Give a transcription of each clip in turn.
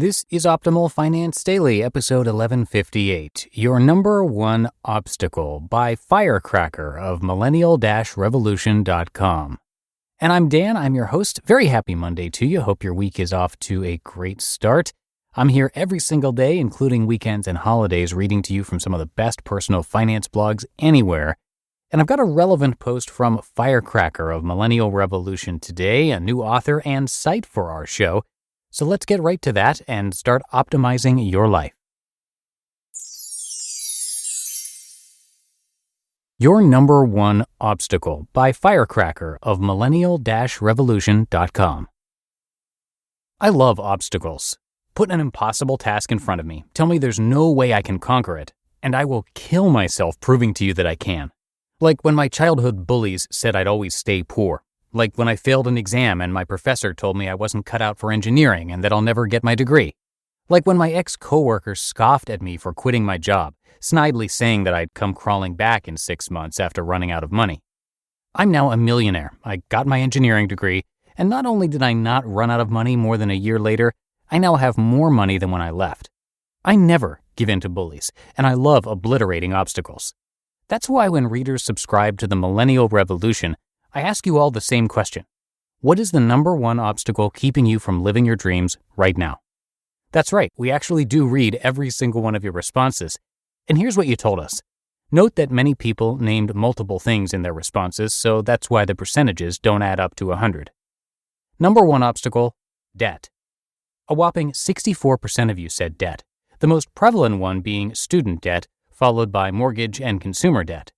This is Optimal Finance Daily, episode 1158, Your Number One Obstacle by FIRECracker of Millennial-Revolution.com. And I'm Dan, I'm your host. Very happy Monday to you. Hope your week is off to a great start. I'm here every single day, including weekends and holidays, reading to you from some of the best personal finance blogs anywhere. And I've got a relevant post from FIRECracker of Millennial Revolution today, a new author and site for our show. So let's get right to that and start optimizing your life. Your Number One Obstacle by FIRECracker of Millennial-Revolution.com. I love obstacles. Put an impossible task in front of me, tell me there's no way I can conquer it, and I will kill myself proving to you that I can. Like when my childhood bullies said I'd always stay poor. Like when I failed an exam and my professor told me I wasn't cut out for engineering and that I'll never get my degree. Like when my ex-coworkers scoffed at me for quitting my job, snidely saying that I'd come crawling back in 6 months after running out of money. I'm now a millionaire. I got my engineering degree, and not only did I not run out of money more than a year later, I now have more money than when I left. I never give in to bullies, and I love obliterating obstacles. That's why when readers subscribe to the Millennial Revolution, I ask you all the same question. What is the number one obstacle keeping you from living your dreams right now? That's right, we actually do read every single one of your responses. And here's what you told us. Note that many people named multiple things in their responses, so that's why the percentages don't add up to 100. Number one obstacle, debt. A whopping 64% of you said debt, the most prevalent one being student debt, followed by mortgage and consumer debt.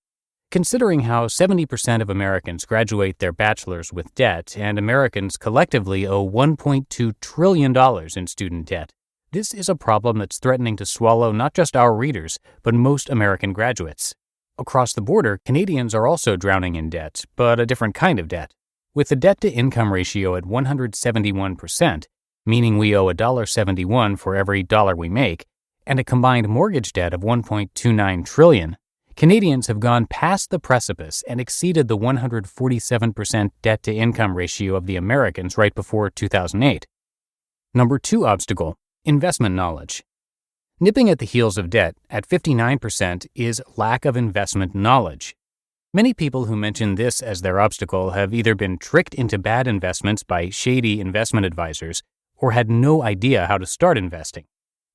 Considering how 70% of Americans graduate their bachelor's with debt and Americans collectively owe $1.2 trillion in student debt, this is a problem that's threatening to swallow not just our readers, but most American graduates. Across the border, Canadians are also drowning in debt, but a different kind of debt. With the debt-to-income ratio at 171%, meaning we owe $1.71 for every dollar we make, and a combined mortgage debt of $1.29 trillion, Canadians have gone past the precipice and exceeded the 147% debt-to-income ratio of the Americans right before 2008. Number two obstacle, investment knowledge. Nipping at the heels of debt at 59% is lack of investment knowledge. Many people who mention this as their obstacle have either been tricked into bad investments by shady investment advisors or had no idea how to start investing.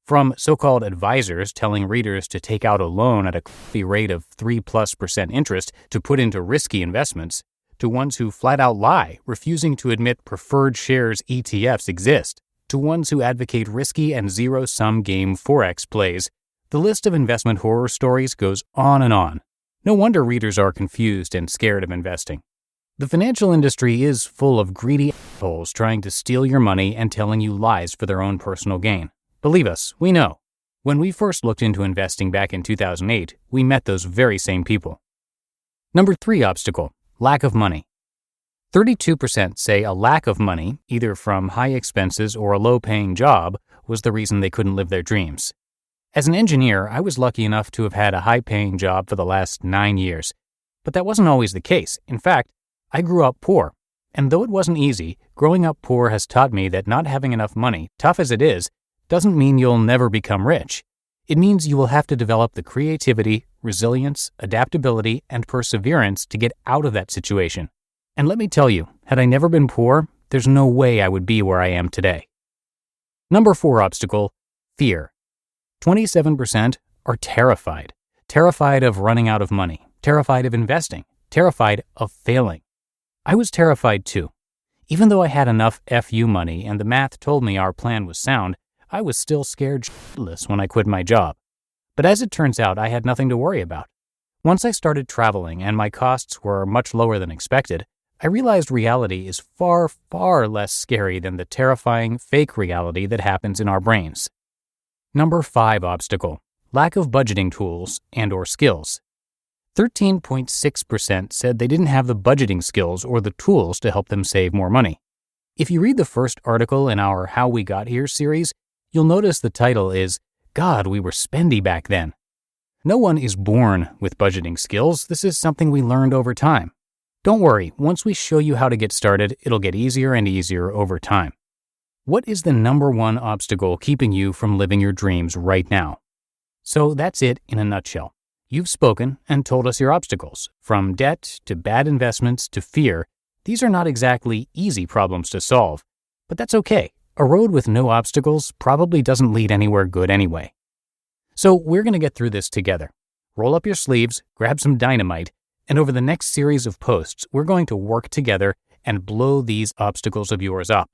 From so-called advisors telling readers to take out a loan at a clippy rate of 3+% interest to put into risky investments, to ones who flat out lie, refusing to admit preferred shares ETFs exist, to ones who advocate risky and zero-sum game Forex plays, the list of investment horror stories goes on and on. No wonder readers are confused and scared of investing. The financial industry is full of greedy assholes trying to steal your money and telling you lies for their own personal gain. Believe us, we know. When we first looked into investing back in 2008, we met those very same people. Number three obstacle, lack of money. 32% say a lack of money, either from high expenses or a low-paying job, was the reason they couldn't live their dreams. As an engineer, I was lucky enough to have had a high-paying job for the last 9 years. But that wasn't always the case. In fact, I grew up poor. And though it wasn't easy, growing up poor has taught me that not having enough money, tough as it is, doesn't mean you'll never become rich. It means you will have to develop the creativity, resilience, adaptability, and perseverance to get out of that situation. And let me tell you, had I never been poor, there's no way I would be where I am today. Number four obstacle, fear. 27% are terrified. Terrified of running out of money, terrified of investing, terrified of failing. I was terrified too. Even though I had enough FU money and the math told me our plan was sound, I was still scared shitless when I quit my job. But as it turns out, I had nothing to worry about. Once I started traveling and my costs were much lower than expected, I realized reality is far, far less scary than the terrifying fake reality that happens in our brains. Number five obstacle, lack of budgeting tools and/or skills. 13.6% said they didn't have the budgeting skills or the tools to help them save more money. If you read the first article in our How We Got Here series, you'll notice the title is, God, we were spendy back then. No one is born with budgeting skills. This is something we learned over time. Don't worry, once we show you how to get started, it'll get easier and easier over time. What is the number one obstacle keeping you from living your dreams right now? So that's it in a nutshell. You've spoken and told us your obstacles. From debt to bad investments to fear, these are not exactly easy problems to solve. But that's okay. A road with no obstacles probably doesn't lead anywhere good anyway. So we're going to get through this together. Roll up your sleeves, grab some dynamite, and over the next series of posts, we're going to work together and blow these obstacles of yours up.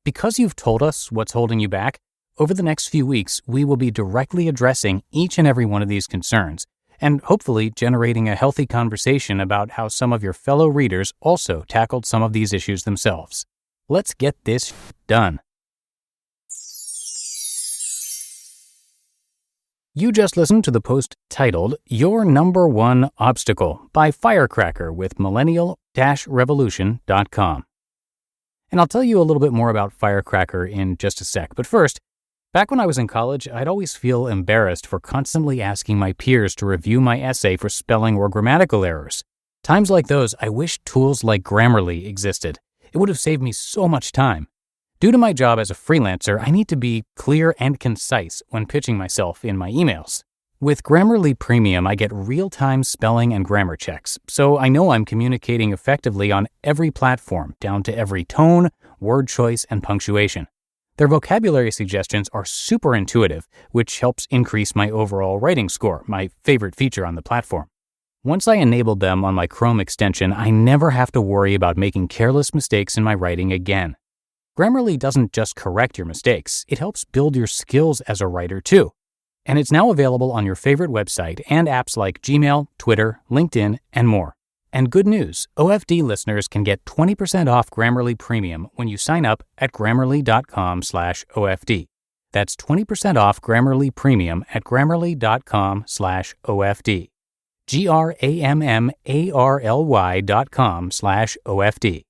Because you've told us what's holding you back, over the next few weeks, we will be directly addressing each and every one of these concerns, and hopefully generating a healthy conversation about how some of your fellow readers also tackled some of these issues themselves. Let's get this done. You just listened to the post titled Your Number One Obstacle by FIRECracker with Millennial-Revolution.com. And I'll tell you a little bit more about FIRECracker in just a sec. But first, back when I was in college, I'd always feel embarrassed for constantly asking my peers to review my essay for spelling or grammatical errors. Times like those, I wish tools like Grammarly existed. It would have saved me so much time. Due to my job as a freelancer, I need to be clear and concise when pitching myself in my emails. With Grammarly Premium, I get real-time spelling and grammar checks, so I know I'm communicating effectively on every platform, down to every tone, word choice, and punctuation. Their vocabulary suggestions are super intuitive, which helps increase my overall writing score, my favorite feature on the platform. Once I enabled them on my Chrome extension, I never have to worry about making careless mistakes in my writing again. Grammarly doesn't just correct your mistakes, it helps build your skills as a writer too. And it's now available on your favorite website and apps like Gmail, Twitter, LinkedIn, and more. And good news, OFD listeners can get 20% off Grammarly Premium when you sign up at Grammarly.com/OFD. That's 20% off Grammarly Premium at Grammarly.com/OFD. Grammarly.com/OFD.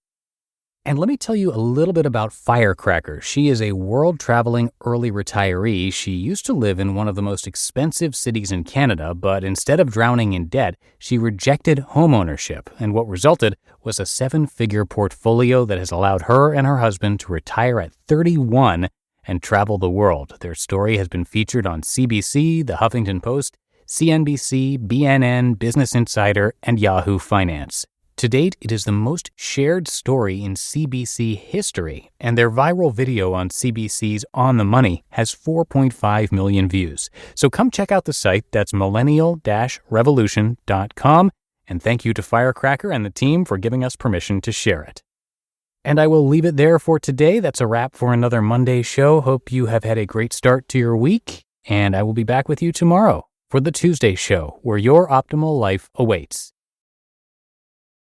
And let me tell you a little bit about FIRECracker. She is a world-traveling early retiree. She used to live in one of the most expensive cities in Canada, but instead of drowning in debt, she rejected homeownership, and what resulted was a 7-figure portfolio that has allowed her and her husband to retire at 31 and travel the world. Their story has been featured on CBC, the Huffington Post, CNBC, BNN, Business Insider, and Yahoo Finance. To date, it is the most shared story in CBC history, and their viral video on CBC's On the Money has 4.5 million views. So come check out the site, that's millennial-revolution.com, and thank you to FIRECracker and the team for giving us permission to share it. And I will leave it there for today. That's a wrap for another Monday show. Hope you have had a great start to your week, and I will be back with you tomorrow for the Tuesday show, where your optimal life awaits.